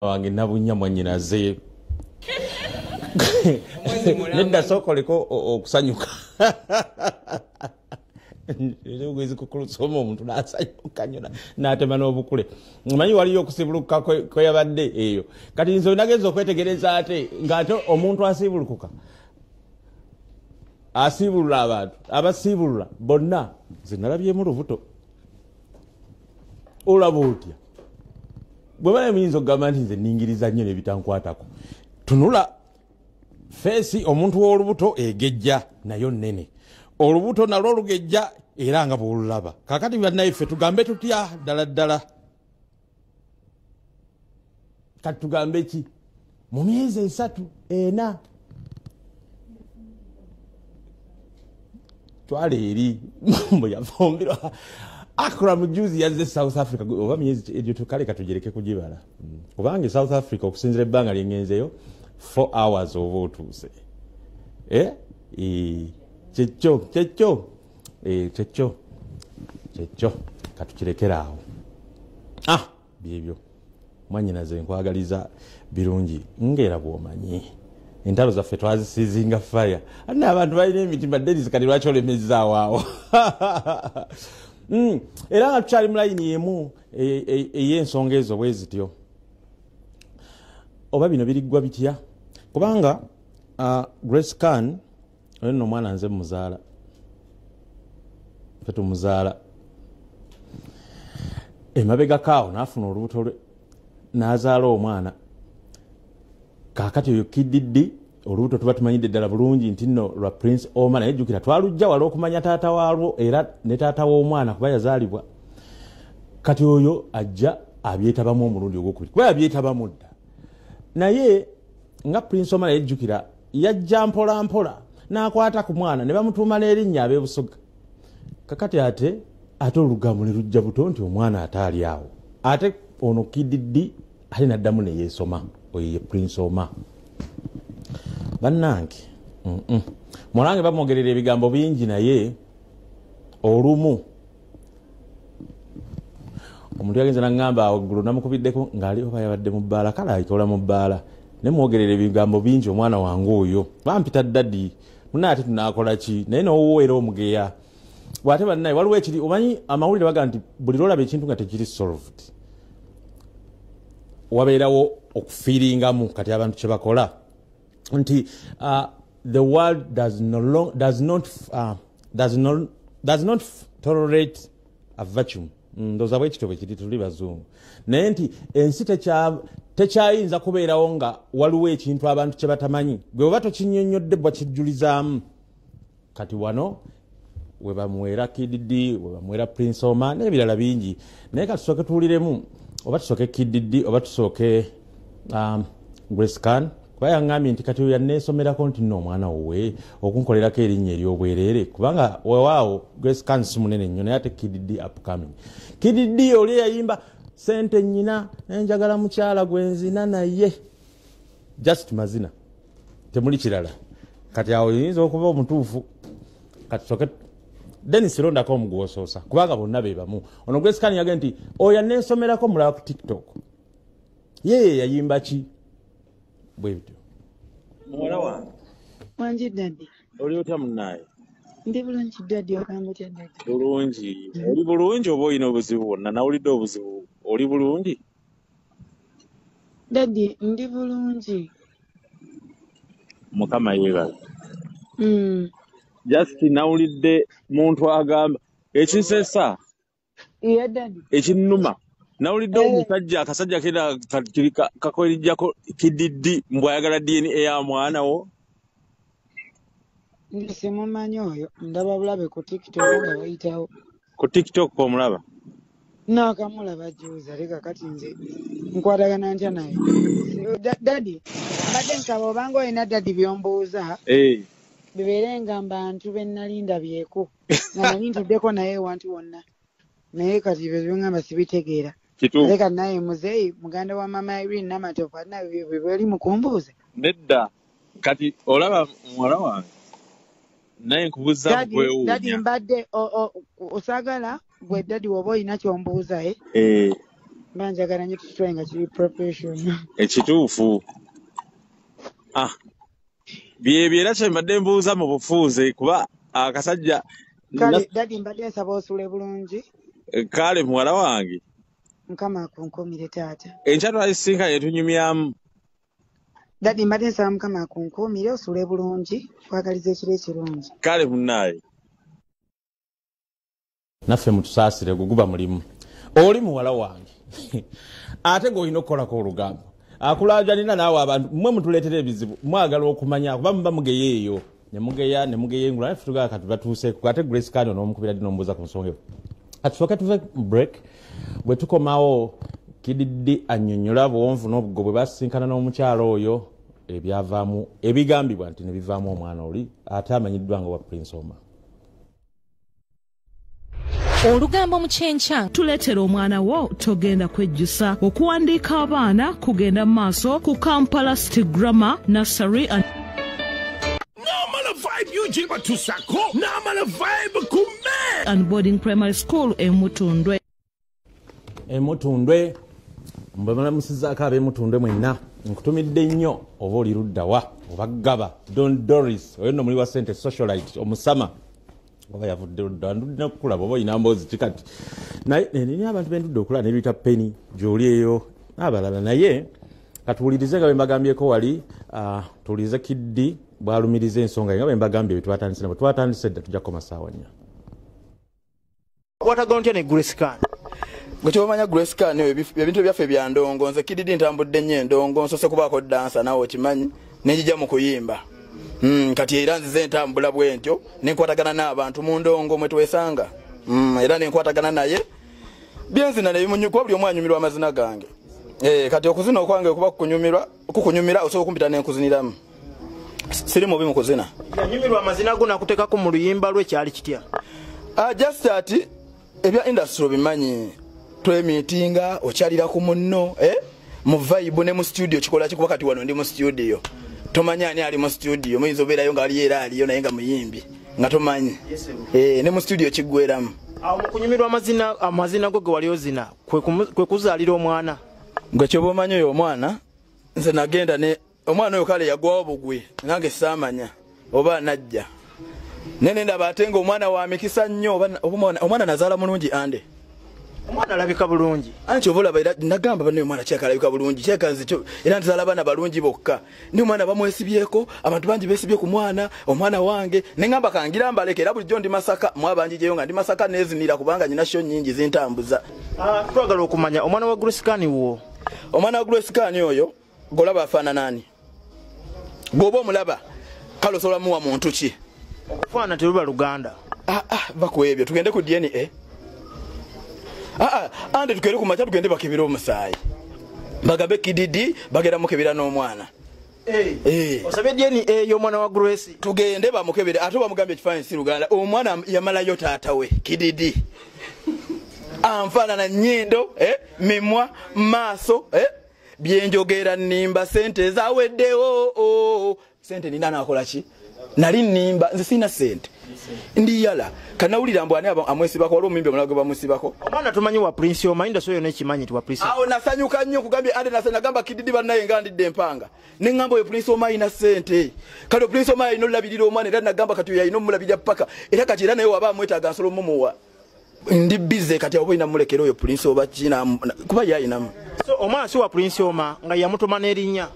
wange nabunya mwanyinaze nedda sokoleko okusanyuka Njugu kukulusoma omuntu n'asanyuka nnyo n'atema n'obukule. Omanyi waliyo okusibuluka kwe yabadde eyo. Kati nze nagenza okwetegereza ate ng'ate omuntu asibulukuka. Asibulula abantu, abasibulula bonna nze nalabyemu lubuto. Olaba otya? Bwe bali muyinza okugamba nti nze ningiriza nnyo n'ebitankwatako. Tunula feesi omuntu w'olubuto egejja nayo nnene. Olubuto nalwo lugejja era nga bw'olulaba. Kakati bannayiffe tugambe tutya ddala ddala. Kati tugambe ki? Mu myezi 3 ena twale eri mbu yafumbirwa. Akram juzi yazze South Africa oba myezi egyo tukale katugereke kugibala. Kubange South Africa okusinzira ebbanga lyengenzeyo 4 hours oba otuuse. Checho katukirekera awo. Byebyo mwanyinaze nkwagaliza birungi ngera bwomanyi entalo zaffe twazisizinga fire ana abantu balina emitima Dennis kati lwaki olemezza awo era nga tukyali mu layini emu ey'ensonga ezo bwe zityo oba bino biriggwa bitya kubanga Grace Khan oyo nno mwana nze muzaala tumuzaala emabega kaawo n'afuna olubuto lwe n'azaala omwana kaakati oyo Kididi olubuto tuba tumanyidde ddala bulungi nti nno lwa Prince Omar naye jjukira twalujja wala okumanya taata waalwo era ne taata w'omwana kuba yazaalibwa kati oyo ajja abyetabamu omulundi ogwokubiri kuba yabyetabamu dda naye nga Prince Omar yejjukira yajja mpola mpola n'akwata ku mwana ne bamutuuma n'erinnya ab'ebusoga kakati ate olugambo ne lujja buto nti omwana ataali awo ate ono Kididi ate n'addamu ne yeesoma oyo ye Prince Omar bannange mulange bamwogerera ebigambo bingi naye olumu omuntu yagenza n'aŋŋamba waggulu namukubiddeko ng'ali oba yabadde mu bbaala kale ayikola mu bbaala ne mwogerera ebigambo bingi omwana wange oyo bampita ddadi munaye ate tunaakola ki naye n'owuweera omugeya bw'ate bannaye waliwo ekiri omanyi amawulire baga nti buli lwolaba ekintu nga tekiri solved wabeerawo okufiiringamu kati abantu kye bakola nti the world does not tolerate a vacuum ndoza bwekityo bwe kiri tuli bazungu naye nti ensi tekyayinza kubeerawo nga waliwo ekintu abantu kye batamanyi gwe oba tokinnyonnyodde bwakijjulizaamu kati wano we bamuweera Kididi we bamuweera Prince Omar n'ebirala bingi naye kati tusooke tuwuliremu oba tusooke Kididi oba tusooke Grace Khan kuba yaŋŋambye nti kati yanneesomerako nti nno omwana wowe okunkolerako erinnya ery'obwereere kubanga wewaawo Grace Khan si munene nnyo naye ate Kididi upcoming Kididi oli yayimba sente nnyina nenjagala mukyala gwenzina naye just mazina temuli kirala kati awo yinza okuba omutuufu kati tusooke Dennis Rondako omugwosoosa kubanga bonna be bamu ono Grace Khan yagamba nti oyo anneesomerako mulaba ku TikTok ye yayimba ki bwe bityo muwala wange wangi ddadde oli otya munnaye ndi bulungi ddadde okamba otya ddadde bulungi oli bulungi oba olina obuzibu bwonna nawulidde obuzibu oli bulungi ddadde ndi bulungi mukama yeebaza just nawulidde muntu agamba ekisesa iya ddadde ekinnuma nawulidde omusajja akasajja kera kakolijjako Kididi mbwayagala DNA ya mwana wo simumanyi oyo ndaba bulabe ku TikTok nga bayitawo ku TikTok omulaba nakamulaba juuza leka kati nze nkwatagana ntya naye ddadde mbadde nsaba obanga olina ddadde byombuuza bibeere nga bantu bennalinda byeku nga nali ntuddeko naye ewantu wonna naye kati byo byongamba sibitegeera leka naye muzeeyi muganda wa mama Irene Namatovu alina bwebali mukumbuuza nedda kati olaba muwala wange naye nkubuuza bwewuunya ddadi mbadde osagala gwe ddadi woba olina kyombuuza Banjagala nnyo tutule nga kiri professional. Ekituufu. Byebyo era kyembadde mbuuza mu bufuuze kuba akasajja kale dadi mbadde nsaba osule bulungi. Kale muwala wange. Mukama akunkumire taata. Enkya twalisinkanye tunyumyamu. Dadi mbadde nsaba Mukama akunkumire osule bulungi kwagaliza ekiro ekirungi. Kale munnaaye. Naffe mutusaasire guguba mulimu. Oli muwala wange. Ate g'olina okukolako olugambo. Akulaajanira naawe abantu mmwe mutuleetera ebizibu mwagala okumanya kuba muba mugeyeeyo ne mugeya engula naffe tugala kati batuuseeko ate Grace Kano n'omukubira ddi n'omubuuza ku nsonga eyo. Katusooke tuve break bwe tukomawo Kididi annyonnyola buwonvu n'obugo bwe basisinkana n'omukyalo oyo ebyavaamu ebigambibwa nti ne bivaamu omwana oli ate amanyiddwa nga wa Prince Oma. Olugambo mu kyenkya tuleetera omwana wo togenda kwejjusa okuwandiika abaana kugenda mu maaso ku Kampala City Grammar Nursery and Namala vibe UG batusako namala vibe kume and Boarding Primary School Mutundwe. Mutundwe mbamala musizaako ab'Mutundwe mwenna nkutumidde nnyo oba oli luddawa oba gaba Don Doris oyo nno muli wa ssente socialite omusama oba yavudde ludda ndudde n'okukulaba oba oyina mboozi kikati naye nina abantu bendudde okulaba nebiyita peni gy'oli eyo n'abalala naye katuwulirize nga bwe mbagambyeko wali tuwulirize Kiddi bwalumiriza ensonga nga bwe mbagambye bye twatandise nabo twatandise dda tujja kukoma ssaawa nnya. Watagaontya ne Grace Kano. Gwe kyomanya Grace Kano ebintu byaffe bya ndongo nze Kididi ntambudde nnyo endongo nsose kubaako dansa nawe okimanyi nenjija mu kuyimba. Kati era nzize entambula bwentyo nenkwatagana n'abantu mu ndongo mwe twesanga. Era nenkwatagana naye byenzina ne bimunyuka buli omu anyumirwa amazina gange. Kati okuzina okwange kuba kukunyumira osobola okumpita n'enkuziniramu. Siri mubi mu kuzina. Yanyumirwa amazina go nakuteekako mu luyimba lwe kyali kitya? Just that ebya industry bimanyi twemeetinga okyalira ku munno mu vibe ne mu studio kikola kikuba kati wano ndi mu studio. Tomanya ani ali mu studio muyinza obeerayo nga ali era aliyo naye nga muyimbi nga tomanyi. Ne mu studio kiggweramu. Awo mu kunyumirwa amazina go ge wali ozina kwe kuzaalira omwana. Gwe kyoba omanyi oyo omwana nze nagenda ne omwana oyo kale yagwawo bugwe nange saamanya oba najja. Nene ndaba ate nga omwana wa mikisa nnyo omwana nazaala mulungi ande. Omwana alabika bulungi. Anti obulaba era nagamba bano omwana kyakalabika bulungi kyekanze kyo era nzaala bana balungi bokka. Ndi omwana bamwesibyeko abantu bangi besibye ku omwana wange nengamba kangira mbaleke era bulijjo ndi Masaka mu abangi gyeyo nga ndi Masaka nezinira kubanga nyina sho nnyingi zintambuza. Twagala okumanya omwana wa Grace Kano wo. Omwana wa Grace Kano oyo golaba afaana nani? Gobo omulaba kalo sola muwa muntu ki? Okufaana teruba Luganda. Bakwebyo tugende ku DNA. Ande tukere ku macha tugende bakebira omusaayi. Bagabe Kididi bagera mukebira n'omwana. Osabe DNA y'omwana wa Grace. Tugende bamukebira ate bamugambye kifaanyi si Luganda. Omwana yamalayo taata we Kididi. Anfaanana nnyindo mimwa maaso byenjogera nnimba sente zaweddewo sente nina nakola ki nali nnimba nze sina sente ndi yala kanawulira mbu ani amwesibako waliwo omumbi omulago bamusibako omwana tumanyi wa Prince Oma inda soyo nekimanyi ti wa Prince awo nasanyuka nnyo kugambye ande nagamba Kididi bannaye nga ndidde empanga neŋŋamba oyo Prince Oma ina sente kale Prince Oma alina olulabirira omwana era nagamba kati oyo alina omulabirira paka era kati era naye waba amwetaaga nsolo mumuwa ndi bize kati abo ina mulekero oyo Prince Oma kina kuba yayinamu. So omwana si wa Prince Oma nga yamutuma n'erinnya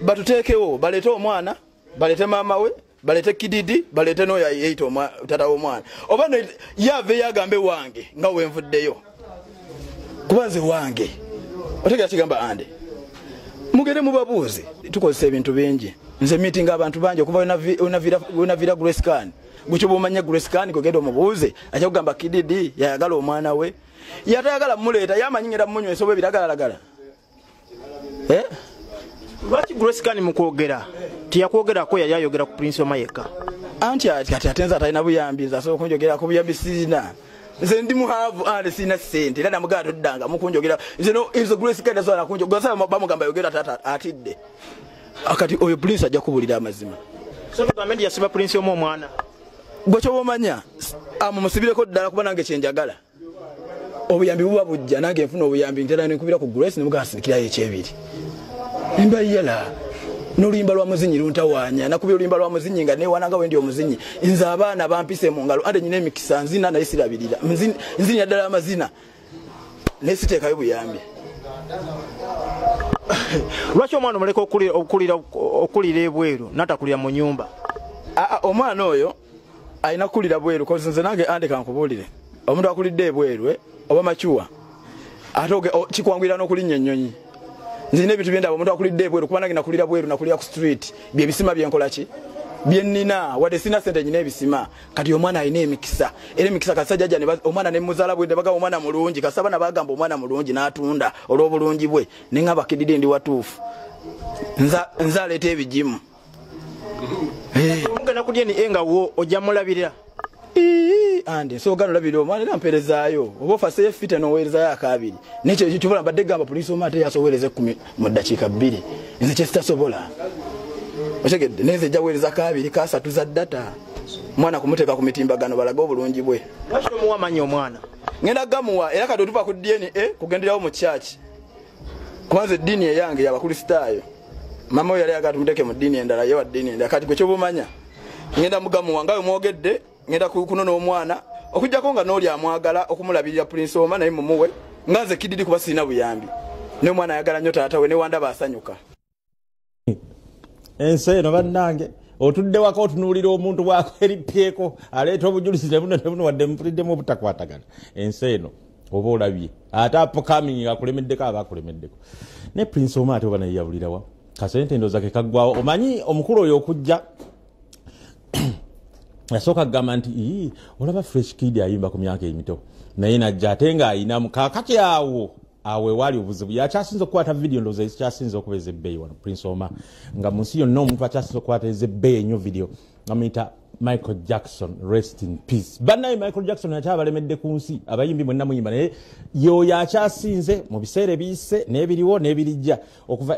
batuteekewo balete omwana balete maama we balete Kididi balete n'oyo ayita tata w'omwana oba yave yagambe wange nga wenvuddeyo kuba nze wange otegera kigamba ande mugende mubabuuze tukozesa ebintu bingi nze meeting abantu bangi okuva onavira Grace Kano gukyoba omanya Grace Kano kogenda omubuuze ajja kugamba Kididi yayagala omwana we yatayagala muleeta yamanyira munywesa oba ebiragalagala. Lwaki Grace Kano mukwogera tiyakwogerako yali ayogera ku Prince Oma yekka anti kati atenza atalina buyambiza so okunjogera ku buyambi sina nze ndi muhavu ande sina sente era namugala toddanga mukunjogera nze no izo Grace Kano so nakunjogera bamugamba yogera tata atidde akati oyo Prince ajja kubulira amazima so tugambe yasiba Prince Oma omwana gwe kyoba omanya amumusibireko ddala kuba nange kyenjagala obuyambi buba bujja nange nfuna obuyambi ntera nkubira ku Grace ne mugasirikira ekyebiri mbayela n'oluyimba lwa muzinyi luntawanya nakubira oluyimba lwa muzinyi nga newananga wendi omuzinyi nze abaana bampise mu ngalo ate nyine emikisa nzina naye sirabirira nzinya ddala amazina nesiteekayo buyambi. Lwaki omwana omuleka okulira ebweru natakulira mu nyumba? Omwana oyo alina kukulira bweru kozi nze nange andeka nkubuulire omuntu akulidde ebweru oba machuwa ate kikwangwira n'okulinnya ennyonyi nzina ebintu byendaba omuntu akulidde ebweru kuba nange nakulira bweru nakulira ku street bye bisima byenkola ki byennina wadde sina sente nyina ebisima kati omwana alina emikisa era emikisa kasajja jja omwana ne muzaala bwe bagamba omwana mulungi kasaba na bagamba omwana mulungi n'atunda olw'obulungi bwe ne ngaba kididi ndi watuufu nza aleeta ebigimu omugenda kulya ni enga wo ojja mulabirira andi soogana olabirira omwana era mperezaayo oba ofase efite n'oweerezayo akabiri nekyo kyobola mbadde gamba poliisi omwana teyasowereza 10 mu ddakiika 2 nze kyesitasobola otegedde neze jaweereza kabiri kasatu za data mwana kumuteeka ku mitimbagano balaga obulungi bwe. Lwaki omuwa amanyi omwana? Ngenda gamuwa era kati otuva ku DNA kugenderawo mu church kubanza eddiini eyange y'abakristaayo mama oyo yali ayagala tumuteeke mu ddiini endala ye wa ddiini endala kati gwe kyobumanya ngenda mugamuwa ngawe mwogedde ngenda kunona omwana okujjako nga n'oli amwagala okumulabirira Prince Oma naye mumuwe nga nze kididi kuba sirina buyambi naye omwana ayagala nnyo taata we ne wandaba asanyuka. Ense eno bannange otudde waka otunuulira omuntu bwako eripyeko aleeta obujulizi tebuno wadde mupuliddemu obutakwatagana ense eno oba olabye ate upcoming akulemeddeko aba akulemeddeko ne Prince Oma ate oba naye yabulirawa kasente ndooza ke kaggwawo omanyi omukulu oyo okujja yasooka kugamba nti olaba Fresh Kid ayimba ku myaka emito naye najja ate ng'ayinamu kaakati awe wali obuzibu yakyasinza okukwata video ndowooza ekyasinza okubeeza ebbeeyi wano Prince Oma nga mu nsi yonna omuntu akyasinza okukwata ebbeeyi ennyo video amuyita Michael Jackson rest in peace. Bannaye Michael Jackson yakyabalemedde ku nsi abayimbi mwenna muyimba naye yoyo akyasinze mu biseera ebiyise n'ebiriwo n'ebirijja okuva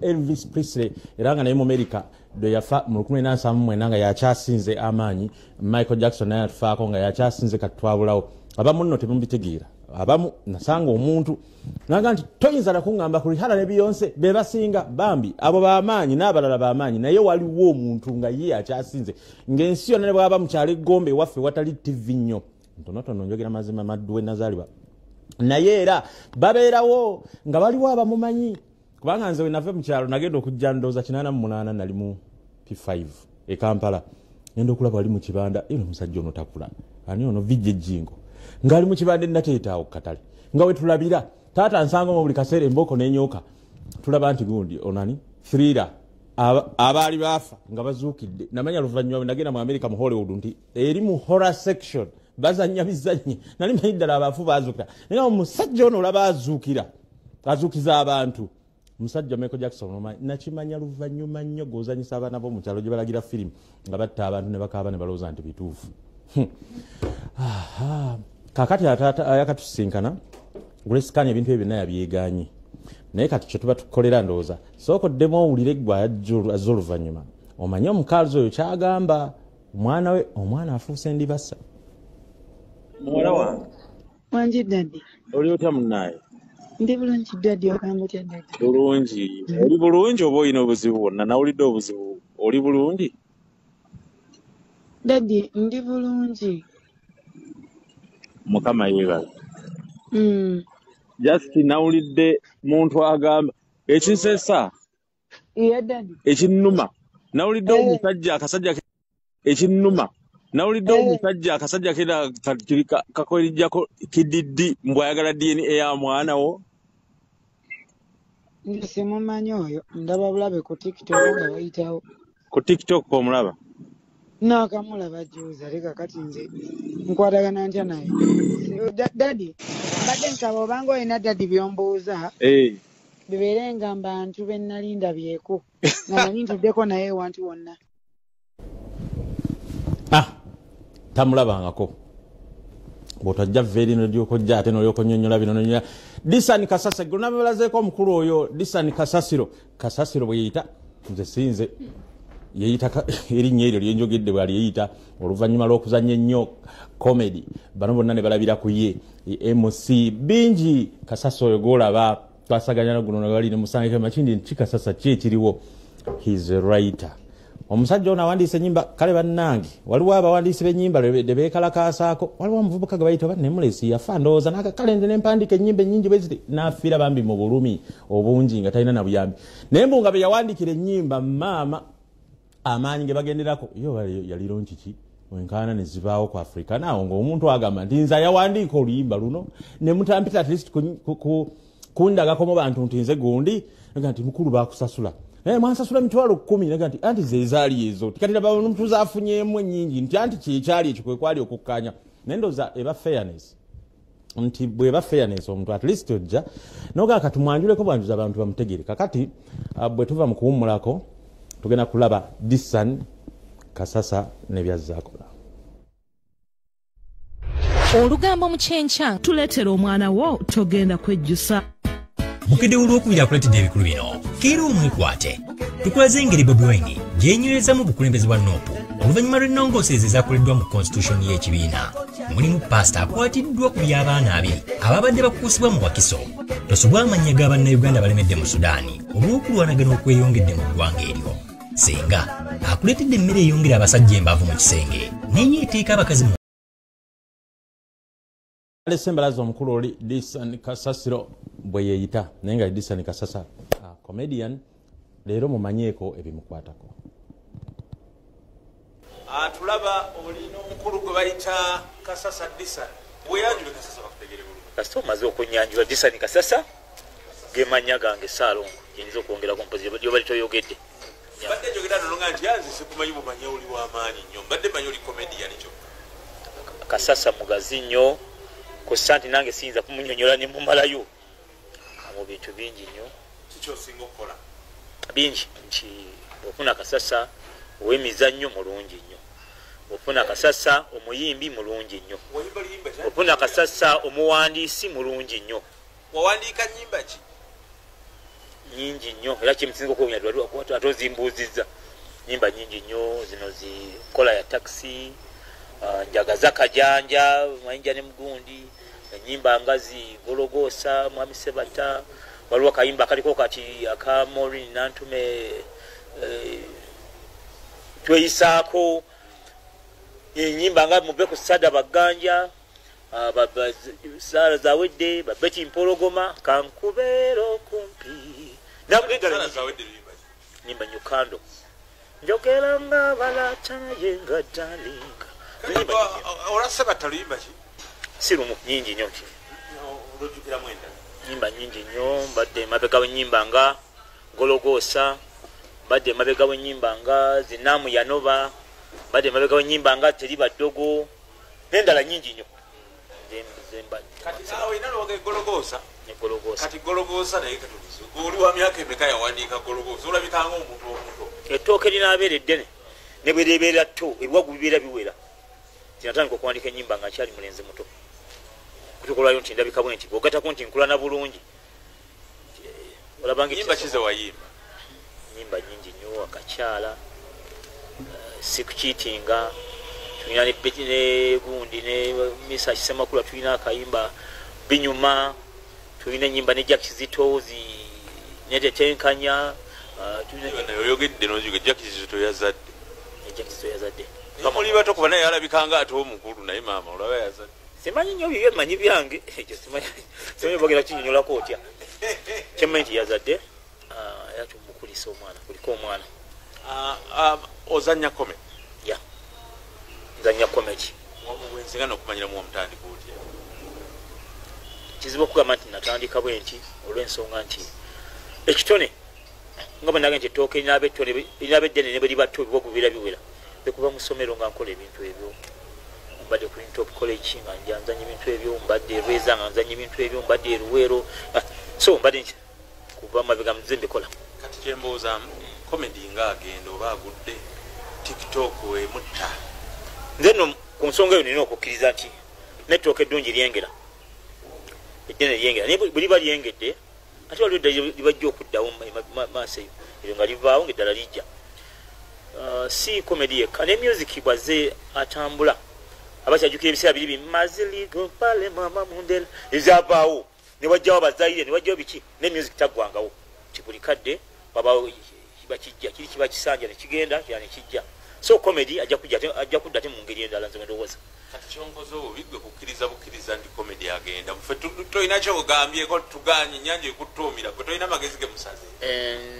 Elvis Presley era nga naye mu America do yafa mu 1979 nga yakyasinze amaanyi Michael Jackson naye atufaako nga yakyasinze katwabulawo abamu nno temubitegeera abamu nasanga omuntu naga nti toyinza nakungamba ku Rihanna ne Beyonce be basinga bambi abo bamaanyi n'abalala bamaanyi naye waliwo omuntu nga ye akyasinze ng'ensi yonna ne bwaba mukyali Gombe waffe watali TV nnyo ntonotono njogera mazima madduwe nazaalibwa naye era babeerawo nga waliwo abamumanyi kubanga nze we nave mu kyalo nagenda okujja ndooza 88 nali mu P5 e Kampala ngenda okulaba wali mu kibanda eno omusajja ono takula ani ono vijje jingo ngali mu kibande nateetaawo katale nga we tulabira taata nsanga mu buli kaseera emboko n'enyoka tulaba nti gundi onani thriller abaali baafa nga bazuukidde namanya luvannyuma nagenda mu America mu Hollywood nti eri mu horror section bazannya bizannye nali manyi ddala abaafu baazuukira naye omusajja ono olaba azuukiza abantu musajja Michael Jackson nakimanya luvannyuma nnyo gozanyisa abaana bo mu kyalo gye balagira firimu nga batta abantu ne bakaaba ne balowooza nti bituufu kakati yakatusinkana Grace Kanya ebintu ebyo naye abyeganye naye kati kye tuba tukolera ndowooza sookoddemu owulire gwe azza oluvannyuma omanye omukazi oyo kyagamba omwana afuuse ndibasa muwala wange wangi daddi oli otya munnaye ndi bulungi daddi okamba otya daddi bulungi oli bulungi oba olina obuzibu bwonna nawulidde obuzibu oli bulungi daddi ndi bulungi mukama yeebala just nawulidde muntu agamba ekinsesa ekinnuma nawulidde omusajja akasajja ekinnuma nawulidde omusajja akasajja kera kakolijjako kididdi mbw ayagala DNA ya mwana wo simumanyi oyo ndaba bulabe ku TikTok nga bayitawo ku TikTok omulaba nakamulaba juuza leka kati nze nkwatagana ntya naye daddi mbadde nsaba obanga olina daddi byombuuza bibeere nga bantu be nnali ndabyeku nga nali ntuddeko naye ewantu wonna tamulabangako bw'otojja vveeri nolyokojja ate nolyokonyonyola bino nonyola Disani Kasasiro nabalazeeko omukulu oyo Disani Kasasiro bwe yeyita nze sinze yeyita erinnya eryo lyenjogedde bwali yeyita oluvannyuma lw'okuzannya ennyo comedy bano bonna ne balabira ku ye MC bingi Kasasa oyo gwolaba twasaganya guno nabali ne Musange Makindi nti Kasasa ki ekiriwo he's a writer omusajja ono awandiisa ennyimba kale bannange waliwo abawandiisi b'ennyimba de beekalakaasaako waliwo omuvubuka gwe bayita Nemulesi yafa ndowooza n'akakale nze ne mpandiika ennyimba ennyingi bwe ziti n'afiira bambi mu bulumi obungi nga talina na buyambi naye mbu nga be yawandiikira ennyimba maama amaanyi ge bagenderako yo yaliro nkiki wenkaana ne zibaawo ku Afrika naawo ng'omuntu agamba nti nze yawandiika oluyimba luno ne mutampita at least kundagako mu bantu nti nze gundi nga nti mukulu baakusasula mwansasula mitwalo 10 naga nti anti ze zaali ezo kati laba omuntu zaafunyeemu ennyingi nti anti kyekyali ekyo kwe kwali okukkanya naye ndowooza eba fairness nti bweba fairness omuntu at least ojja noga katumwanjuleko bwanjuza abantu bamutegere kakati bwe tuva mu kuwummulako tugenda kulaba Disan Kasasa ne byazzakola olugambo mu kyenkya tuleetera omwana wo togenda kwejjusa Mukede olwokubiri akuletedde ebikulu bino keera omwekwate tukulaze engeri Bobi Wine gyenyweza bukulembeze bwa NOP oluvannyuma lw'ennongoosereza ezaakoleddwa mu constitution y'ekibiina mulimu pasita akwatiddwa ku by'abaana abiri ababadde bakuusibwa mu Wakiso tosubwa amannya g'abannayuganda balemedde mu Sudaani olw'okulwanagana okweyongedde mu ggwanga eryo senga akuletedde emmere eyongera abasajja embaavu mu kisenge neyeeteeka abakazi mu Sembalazo omukulu oli Disan Kasasiro bwe yeeyita naye nga Disan Kasasa comedian leero mumanyeeko ebimukwatako tulaba olina omukulu gwe bayita Kasasa Disan bweyanjule Kasasa bakutegere bulungi kasita omaze okunyanjula Disan Kasasa gemanya gange Saalongo yinza okwongerako mpozi gyobali toyogedde badde njogera nolonga nti yanze sikumanyi bumanyi oli w'amaanyi nnyo mbadde manyi oli comedian kyo Kasasa mugazi nnyo kusanti nange siyinza kumunyonyola ne mumalayo mu bintu bingi nnyo kiki osinga okukola bingi nti ofuna Kasasa ow'emizannyo mulungi nnyo ofuna Kasasa omuyimbi mulungi nnyo ofuna Kasasa omuwandiisi mulungi nnyo wawandiika nnyimba ki nyingi nnyo era kyemusinza okuwonya atozimbuuzizza nnyimba nyingi nnyo zino zikola ya taxi njagaza kajanja mayinja ne mugundi ennyimba ngazi Gologosa Mwami Sebata waliwo kayimba kaliko kati aka Maureen Nantume tweyisaako ennyimba nga mube ku Sada Baganja Sara Zawedde Babeti Mpologoma Kankubeero kumpi nyimba Nyukando njogera nga balatana yenga dalinga olasaba taluyimba ki sirumu nyingi nnyo nyimba nyingi nnyo mbadde mabega w'ennyimba nga Gologosa mbadde mabega w'ennyimba nga Zinamu Yanova mbadde mabega w'ennyimba nga Teriba Ddogo n'endala nyingi nnyo kati awo ina loge Gologosa ne Gologosa kati Gologosa naye katulizo oli wa myaka emeka yawandiika Gologosa olabikanga omuntu omuto ettooke linaabeera eddene ne bwe libeera tto ebiwagu bibeera biwera tinatandika okuwandika ennyimba nga nkyali mulenzi muto kutukolwayo nti ndabika bwe nti bw'ogatako nti nkulana bulungi olabanga ennyimba kize wayimba ennyimba nyingi nnyo akakyala sikukiitinga tulina ne gundi ne Misa Kisemakula tulina akayimba binyuma tulina ennyimba ne Jack Kizito netetenkanya oyogedde nojuge Jack Kizito yazadde Jack Kizito yazadde muli bato kuba naye alabikanga ate omukulu naye maama olaba yazadde simanyi nnyo bibyo manyi byange simanyi bagera kinyonyolako otya kyemmanyi nti yazadde yatumukulisa omwana kuliko omwana ozanya comedy ya nzanya comedy wenzingana okumanyiramu wamutandika otya kizibu okugamba nti natandika bwe nti olw'ensonga nti ekitone nga bwe nage nti ettooke erinaaba eddene ne bwe liba tto ebiwagu bibeera biwera bekuva mu ssomero nga nkola ebintu ebyo mbadde ku Top College nga nzanya ebintu ebyo mbadde Rweza nga nzanya ebintu ebyo mbadde Luwero so mbadde kuva mabega muze mbikola kati kyemboozamu comedy nga agenda oba agudde TikTok emutta nze nno ku nsonga eyo nina okukkiriza nti nettooka eddungi lyengera eddene lyengera naye bwe liba lyengedde ate waliwo eddala libajja okuddawo maaso eyo eryo nga livaawo ng'eddala lijja si comedy yekka ne music bwaze atambula abakyajjukira ebiseera biri maziligo pale mama mundela ezabaawo ne wajjawo bazaire ne wajjawo biki ne music taggwangawo buli kadde babawo bakijja kiri kiba kisanja ne kigenda yani kijja so comedy ajja kudda te mu ngeri endala nze ndowooza kati kyonkozo bigwe kukkiriza ndi comedy agenda mfe toyina kyogambye ko tuganye nyanja ekutuumira kwe toyina magezi ge musaze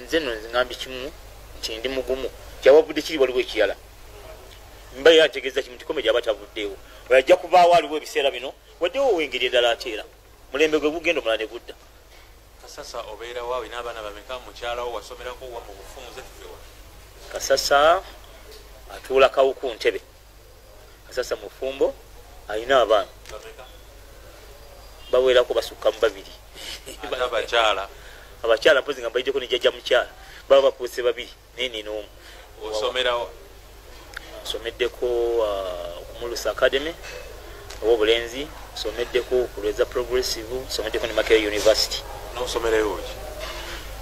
nze no ngambye kimu nti ndi mugumu kyawabudde kiri waliwo ekirala mba yategeeza kimu nti comedy abatavuddeewo oyajja kubaawo aliwo ebiseera bino waddewo wengeri endala ateera mulembe gwe gugenda omulala ne gudda kasasa obeera waawe n'abaana bameka mukyalawo wasomerako wa mu bufunze tugewa kasasa atuula kawu ku ntebe kasasa mufumbo alina abaana baweerako basukka mu babiri abakyala mpozi nga mbayiddeko ne jjajja mukyala baba bakuuse babiri nene n'omu osomerawo someddeko ku Mulusa Academy ow'obulenzi someddeko ku Lweza Progressive someddeko ne Makerere University n'osomerayo ki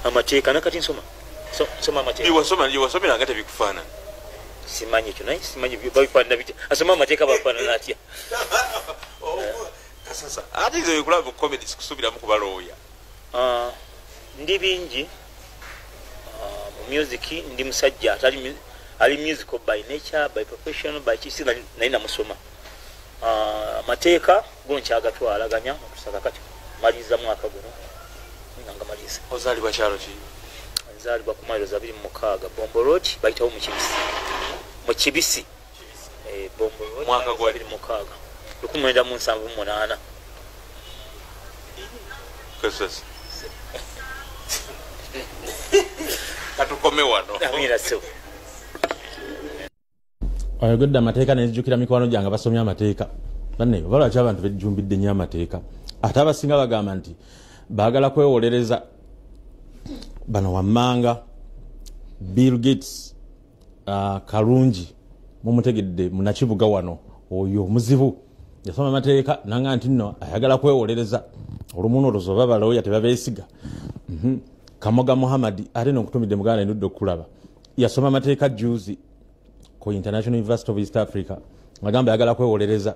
amateeka nakati nsoma amateeka wasomera nga tebikufaanana simanyi ekyo naye simanyi babifaanana biti asoma amateeka bafaanana atya kasasa ate izo bikulaba mu comedy sikusuubiramu kubalooya ndi bingi mu music ndi musajja atali ali musical by nature by professional by kisi naye namusoma amateeka go nkyagatwalaganya okusaka kati maliza mwaka guno nanga maliza ozaalibwa kyalo ki nzaalibwa ku mailo 26 Bombo Road bayitawo mu Kibisi Bombo Road mwaka gwa 26 1978 kasasa katukome wano amira so ayogedde amateeka nezijjukira mikwano gyange basomya amateeka banne balwaki abantu bejjumbidde nnyo amateeka ate abasinga bagamba nti baagala kwewolereza bano wammanga Bill Gates Kalungi mumutegedde munakibuga wano oyo muzibu yasoma amateeka nanga nti nno ayagala kwewolereza olumuno oluzoba balooya tebabeesiga Kamoga Muhammad ate n'okutumidde muganda endudde okulaba yasoma amateeka juzi ku International University of East Africa agamba yagala kwewolereza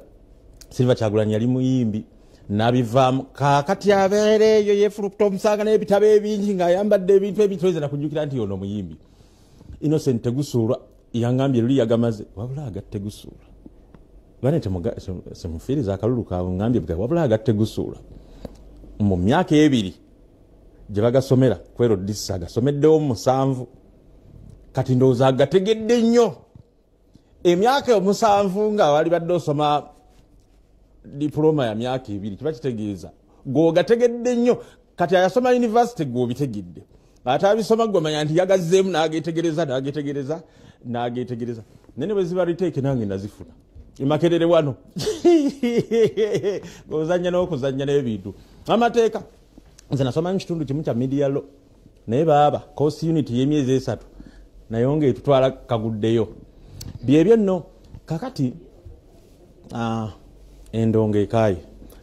Silver Kyagulanyi yali muyimbi nabivaamu kaakati abeereeyo yefulukta omusanga n'ebitabo ebingi ng'ayambadde ebintu ebitweze nakujjukira nti ono muyimbi Innocent Tegusuulwa yangambye luli yagamaze wabula agatte Tegusuulwa bane semufiiriza akalulu kaabwe ngambye bwa wabula agatte Tegusuulwa mu myaka ebiri gye bagasomera kwero disa agasomeddewo mu 7 kati ndowooza agategedde nnyo emyaka 7 nga wali badde osoma diploma ya myaka 2 kiba kitegeeza gwogategedde nnyo kati ayasoma university gwobitegedde ate abisoma gwemanya nti yagazzeemu n'agetegereza nene bwe ziba riteeke nange nazifuna Makerere wano ozanya n'okuzanya n'ebintu amateeka nze nasoma mu kitundu kimu kya media law naye baaba course unit y'emyezi 3 naye ng'etutwala kaguddeyo byebyo nno kakati endongo ekaaye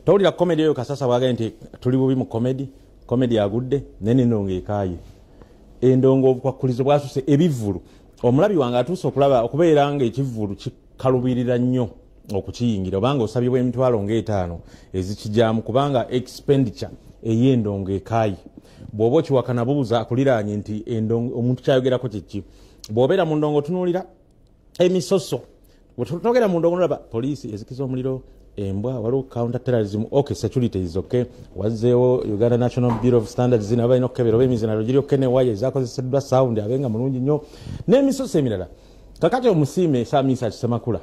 towulira comedy eyo kasasa wagaye nti tuli bubi mu comedy agudde nene endongo ekaaye endongo obukwakulizo bwasuse ebivulu omulabi wange atuuse okulaba okubeera nga ekivulu kikalubirira nnyo okukiyingira obanga osabye emitwalo nga5 ezikijjamu kubanga expenditure ey'endongo ekaaye bw'oba okiwakana buuza akuliraanye nti endongo omuntu kyayogerako kiki bw'obeera mu ndongo tunuulira emisoso wetutogera mu ndongo nolaba poliisi ezikiza omuliro embwa waliwo counter terrorism okay security is okay wazzeewo Uganda National Bureau of Standards zina balina okukebera oba emizinalo giri okke ne waya ezakozeseddwa sound abenga mulungi nnyo n'emisoso emirala kakati omusiime Shamisa Kisemakula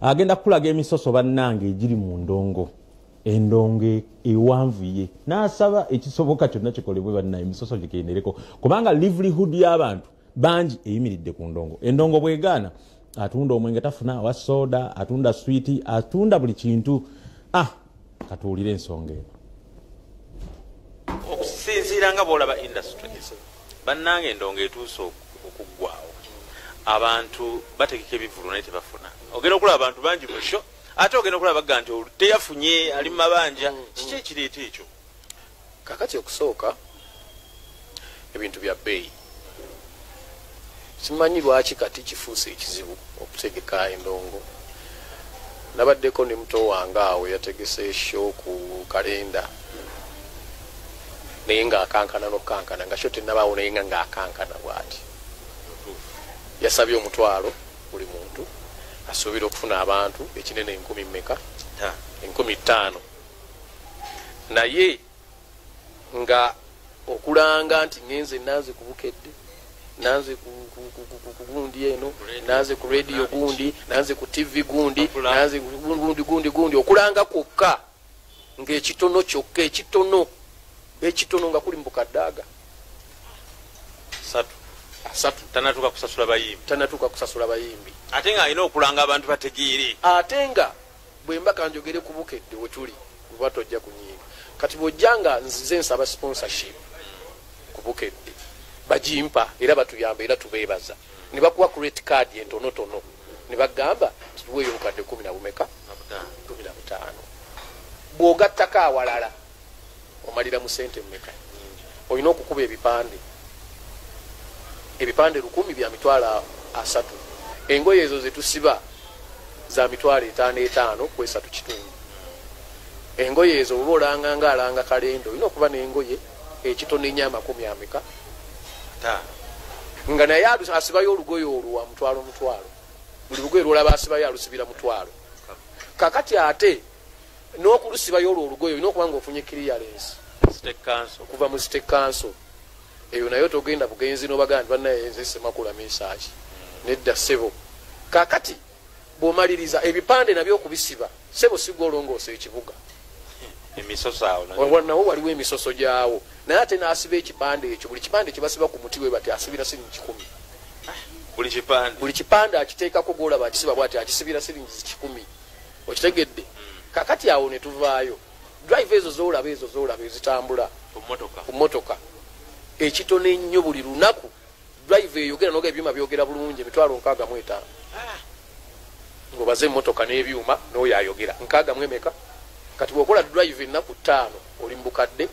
agenda kukulaga emisoso bannange egiri mu ndongo endongo ewanvuye n'asaba ekisoboka kyonna kikolebwe bannaye emisoso gikendereko kubanga livelihood y'abantu bangi eyimiridde ku ndongo endongo bwegaana atunda omwenge tafuna wa soda atunda sweet atunda buli kintu katuulire ensonga eno okusinziira nga bwolaba industries bannange endongo etuuse okuggwawo abantu bategeka ebivulu naye tebafuna ogenda okulaba abantu bangi musho ate ogenda okulaba bagga nti teyafunye ali mu mabanja kiki ekireeta ekyo kakati okusooka ebintu bya bbeeyi simanyi lwaki kati kifuuse ekizibu okutegeka endongo. Nabaddeko ne muto wange awo yategese show ku kalenda naye ng'akankana n'okukankana nga kyo tennabaawo naye nga ng'akankana bw'ati. Yasabye omutwalo buli muntu asuubira okufuna abantu ekinene 10,000 mmeka 15,000 naye nga okulanga nti ngenze nanze ku Bukedde nanze ku gundi eno nanze ku radio gundi nanze ku TV gundi nanze gundi okulanga kwokka ng'ekitono kyokka ekitono nga kuli mbukaddaga asatu tanatuuka kusasula bayimbi ate nga alina okulanga abantu bategeere ate nga bwe mba kanjogere ku Bukedde we tuli kuba tojja kunyiiga kati bw'ojjanga nzize nsaba sponsorship ku Bukedde bajimpa era batuyamba era tubeebaza ne bakuwa credit card entonotono ne bagamba tuweeyo obukadde 10 bumeka 15 bw'ogattako awalala omalira mu sente mmeka olina okukuba ebipande 100 bya mitwalo 3 engoye ezo zetusiba za mitwalo 5 ku 3 kitundu engoye ezo oba olanga ng'alanga kalendo olina okuba n'engoye ekitono enyama 10 ameka nga naye asibayo olugoye olwo mutwalo buli lugoye lwolaba asibayo alusibira mutwalo kakati ate n'okulusibayo olwo olugoye olina okuba ng'ofunye clearance okuva mu state council eyo nayo togenda bugenzi n'obaganda bannaye nzesemakula message nedda ssebo kakati bw'omaliriza ebipande nabyo okubisiba ssebo sigwa olongoosa ekibuga emisoso awo nawo waliwo emisoso gyawo naye ate n'asiba ekipande ekyo buli kipande kibasiba ku muti we bati asibira siringi 10 buli kipande akiteekako gwolaba akisiba bwati akisibira siringi 10 okitegedde kakati awo ne tuvaayo drive ezo zoolaba ezitambula ku mmotoka ekitono ennyo buli lunaku drive eyogera noga ebyuma byogera bulungi emitwalo 65 ng'obaze emmotoka n'ebyuma n'oyo ayogera 60 emeka kati bw'okola drive ennaku 5 oli mbukadde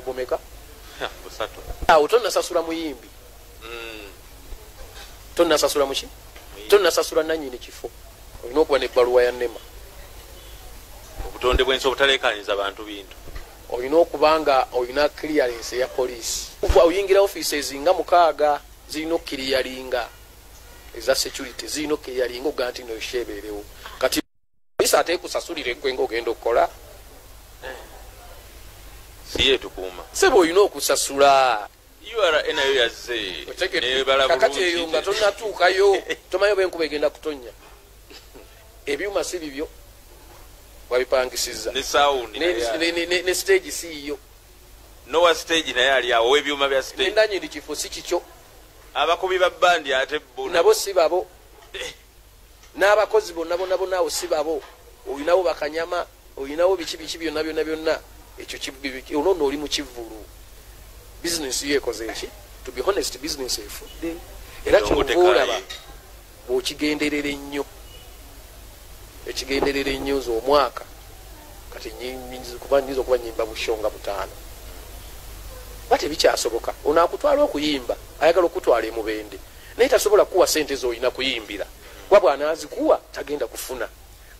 bumeka awo tonnasasula muyimbi tonnasasula muki tonnasasula nannyini kifo olina okuba n'ebbaluwa ya nema obutonde bw'ensi obutaleekaniza abantu bintu olina okuba nga olina clearance ya poliisi oyingira offices nga 6 zirina okukiriyalinga eza security zirina okukiriyalinga oga nti noyeshebeerewo kati poliisi ate kusasulire gwe ng'ogenda okukola siye tukuuma sebe olina okusasula URA nayo yazze kakati eyo nga tonnatuukayo tomanyi oba enkuba egenda kutonnya ebyuma si bibyo wabipangisiza ne stage siiyo nowa stage naye ali awo ebyuma bya stage endanyiri kifo si kikyo abakubi ba bandi ate bo nabo si babo n'abakozi bonna naawo si babo olinawo bakanyama olinawo biki byonna ekyo olwo oli mu kivulu business yekoze eki to be honest business efudde era kyovaolaba bw'okigenderera ennyo ekigenderera ennyo z'omwaka kati kuba nyinza okuba nyimba bushonga 5 bate bikyasoboka onaakutwala okuyimba ayagala okutwala emubende naye tasobola kuwa sente z'olina kuyimbira wabwa anaazikuwa tagenda kufuna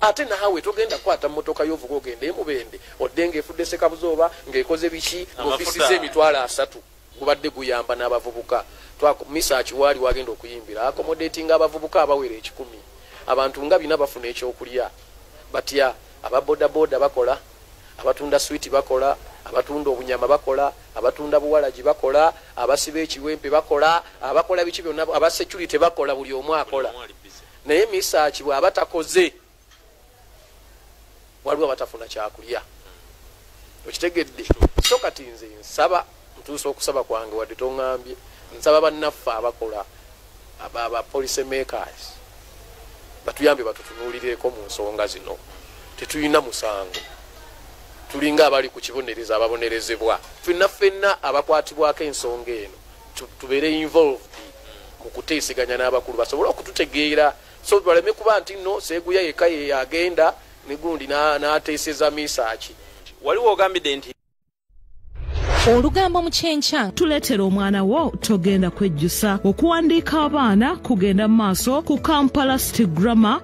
ate naawe togenda kukwata mmotoka y'ovuga ogenda emubende odde ng'efudde sekabuzooba ng'ekoze biki ng'ofisiza emitwalo 3 gubadde guyamba n'abavubuka misaaki waali wagenda okuyimbira akomodatinga abavubuka abawera 10 abantu nga bina bafuna ekyokulya batya ababodaboda bakola abatunda switi bakola abatunda obunyama bakola abatunda buwalagi bakola abasiba ekiwempe bakola abakola biki byonna abasecurity bakola buli omu akola naye misaaki bw'aba takoze waliwo abatafuna kyakulya okitegedde so kati nze nsaba ntuusa okusaba kwange wadde toŋŋambye nsaba bannaffe abakola aba police makers batuyambe batutunuulireko mu nsonga zino tetulina musango tulinga abali ku kibonereza ababonerezebwa ffenna abakwatibwako ensonga eno tubeere involved mu kuteeseganya n'abakulu basobole okututegeera so baleme kuba nti nno seeguya yeka ye yagenda ne gundi n'ateeseza misaaki waliwo ogambidde nti Olugambo mu kyenkya tuleetera omwana wo togenda kwejjusa okuwandiika abaana kugenda maaso ku Kampala City Grammar